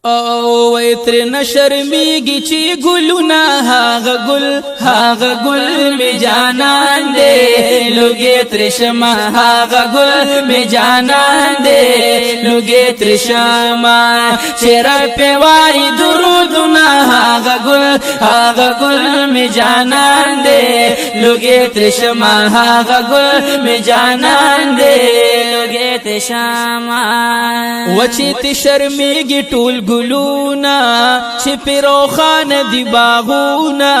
او وی تر نشرمیگی چی گلونا هاغ گل می جانان دے لوگی ترشما هاغ گل می جانان دے لوگی ترشما چرا پیوائی درودنا هاغ گل می جانان دے لوگی ترشما هاغ گل می جانان دے لوگی ترشما وچی تشرمیگی ټول ګلونا چې پیروخان دی باغونا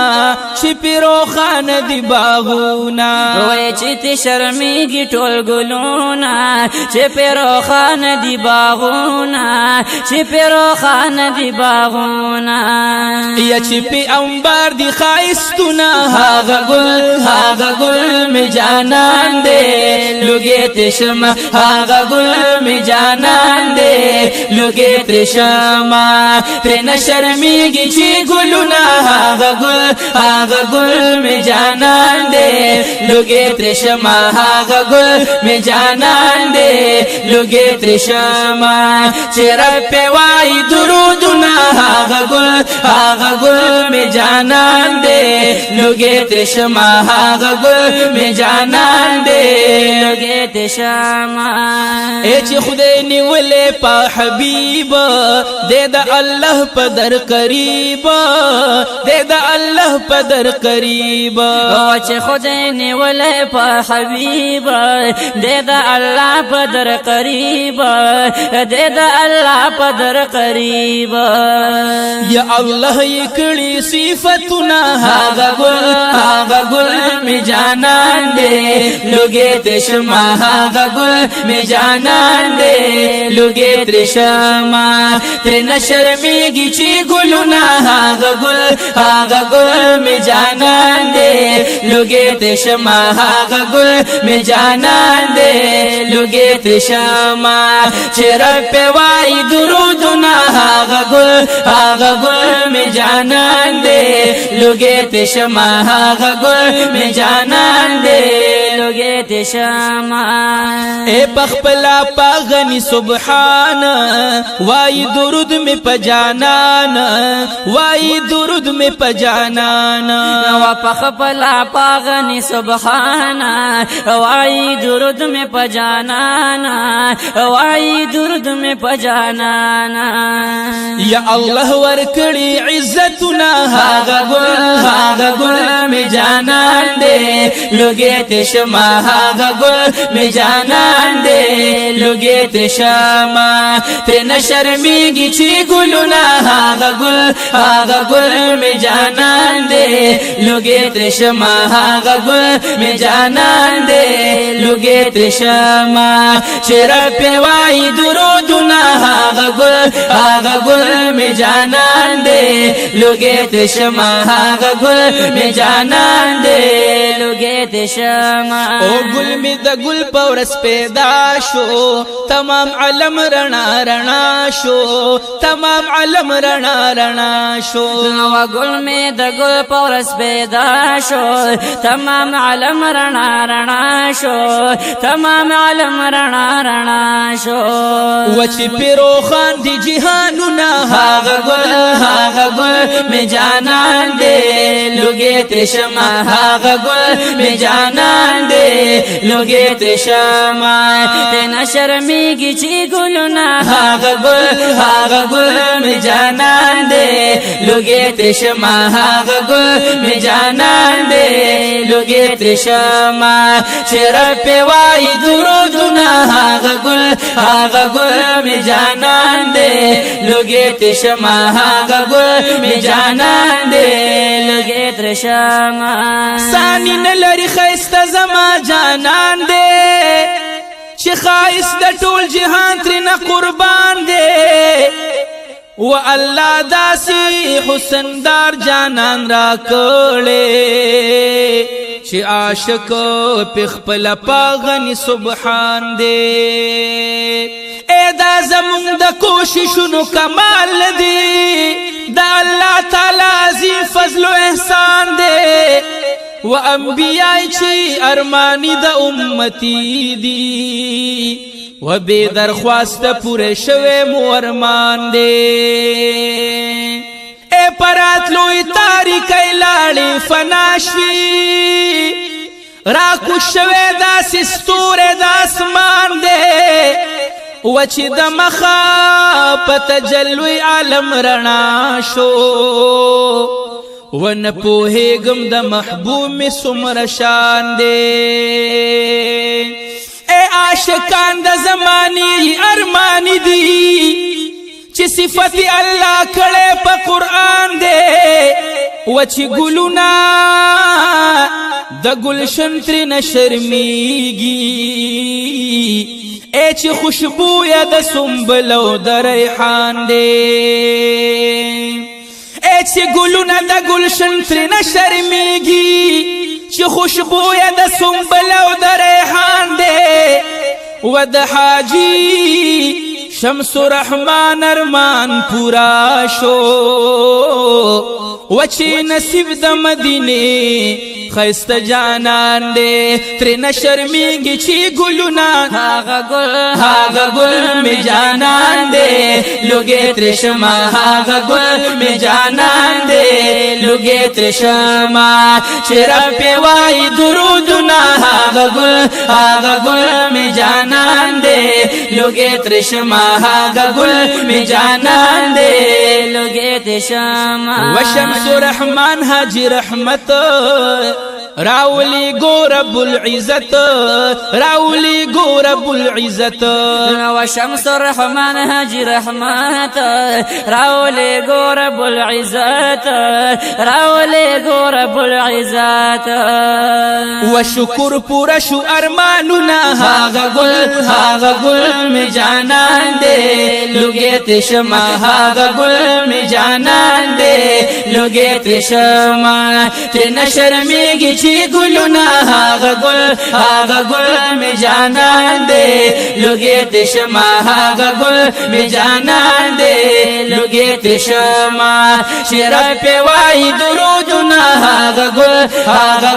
چې پیروخان دی باغونا وای چې ته شرمېږي ټول ګلونا چې پیروخان دی باغونا چې پیروخان دی باغونا یا چې پی انبار دی خایستونا هاغ گل می جانان دے لوگی تشما هاغ گل می جانان دے لوگی تشما تر نشرمیگی چی گلونا هاغ گل می جانان دے لوگی ترشما هاغ گل می جانان دے لوگی ترشما چرا پیوائی درودنا هاغ گل می جانان دے لوگی ترشما هاغ گل می جانان دے لوگی تشما اے چی خدای نیولے پا حبیب دے دا اللہ پدر قریب دے دا اللہ پدر قریب وچ خدای نیولے پا حبیب دے دا اللہ پدر قریب دے دا اللہ پدر قریب یا اللہ یکڑی صفتنا هاغ گل می جانان دے لوگی تشما هاغ گل می جانان دے لوگی تشما تر نشرمیگی چی گلونا هاغ گل می جانان دے لوگی تشما هاغ گل می جانان دے لوگی تشما چرا پیوائی درودنا هاغ گل می جانان دے لوگی تشما هاغ گل می جانان دے لوگی تشما اے پخپلا پاغنی سبحان وائی درود میں پجانان وائی درود میں پجانان و پخپلا پاغنی سبحان وائی درود میں پجانانا وائی درود میں پجانانا یا اللہ ورکڑی عزتنا هاغ گل میں جانان دے لوگی تشما هاغ گل میں جانان دے لوگی تشما تر نشرمیگی چی گلونا هاغ گل میں جانان دے لوگی تشما هاغ گل میں جانان دے لوگی تشما چرا پیوائی درودنا هاغ گل میں جانان دے لوگی تشما هاغ گل میں جانان دے لوگی تشما او گل میں دا گل پورس پیدا شو تمام علم رنا رنا شو تمام علم رنا رنا شو و گل میں دا گل پورس پیدا شو تمام علم رنا رنا شو تمام علم رنا رنا شو وچ پیرو خان دی جہاننا هاغ گل میں جانان دے لوگی تشما هاغ گل میں جانان دے لوگی تشما تینا شرمیگی چی گلونا هاغ گل میں جانان دے لوگی تشما هاغ گل میں جانان دے لوگی تشما چرا پیوائی درودنا هاغ گل میں جانان دے لوگی تشما هاغ گل میں جانان دے لوگی تشما ثانی نلری خیست زما جانان دے چی خائست دا ټول جہان ترنا قربان دے و اللہ داسی حسن دار جانان را کڑے چی عاشق پخپل پاغنی سبحان دے اے دا زمون دا کوششونو کمال دی دا اللہ تعالی عظیم فضل و احسان دے و انبیاء چی ارمانی دا امتی دی و بے درخواست پورے شوے مورمان دے پرات لوی تاریکی لاړې فنا شوي راکوش شوی داسې ستوری د اسمان دی وچې د مخه په تجلوی عالم رڼا شو ونه پوهېږم د محبوب مې څومره شان دی ای عاشقان د زمانې ارمانی دي چې صفت الله کړی په قرآن دی وچې ګلونه د گلشن ترنه شرمیږي ای چې خوشبو یا د سنبل او د ریحان دی ای چې ګلونه د گلشن ترنه شرمیږي چې خوشبو یا د سنبل او د ریحان دی و د حاجی شمس الرحمن ارمان پورا شو وچی نصیب د مدینه خیست جانان دے ترنه شرمیږي چې ګلونه هاغه ګل می جانان دے لوګي ترشما هاغه ګل می جانان دے لوګي ترشما چر په وای درودنا هاغه ګل می جانان دے لوګي ترشما هاغه ګل می جانان دے لوګي ترشما وشمس الرحمن حاجی رحمت راولی گو رب العزت راولی گو رب العزت وشمس الرحمن حاجی رحمت راولی گو رب العزت راولی گو رب العزت وشکر پورا شو ارمانونا هاغه گل می جانان دے لوګي تشما هاغه گل می جانان دے لوګي تشما ترنه شرمیږي چې ګلونه هاغه ګل می جانان دے لوګي تشما هاغه ګل می جانان دے لوګي تشما شیر په وای درودونه هاغه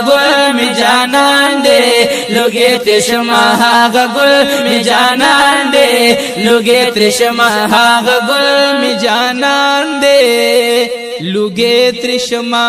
ګل می جانان دے لوګي تشما هاغه ګل می جانان دے لوګي تشما هاغه ګل می جانان دے لوګي تشما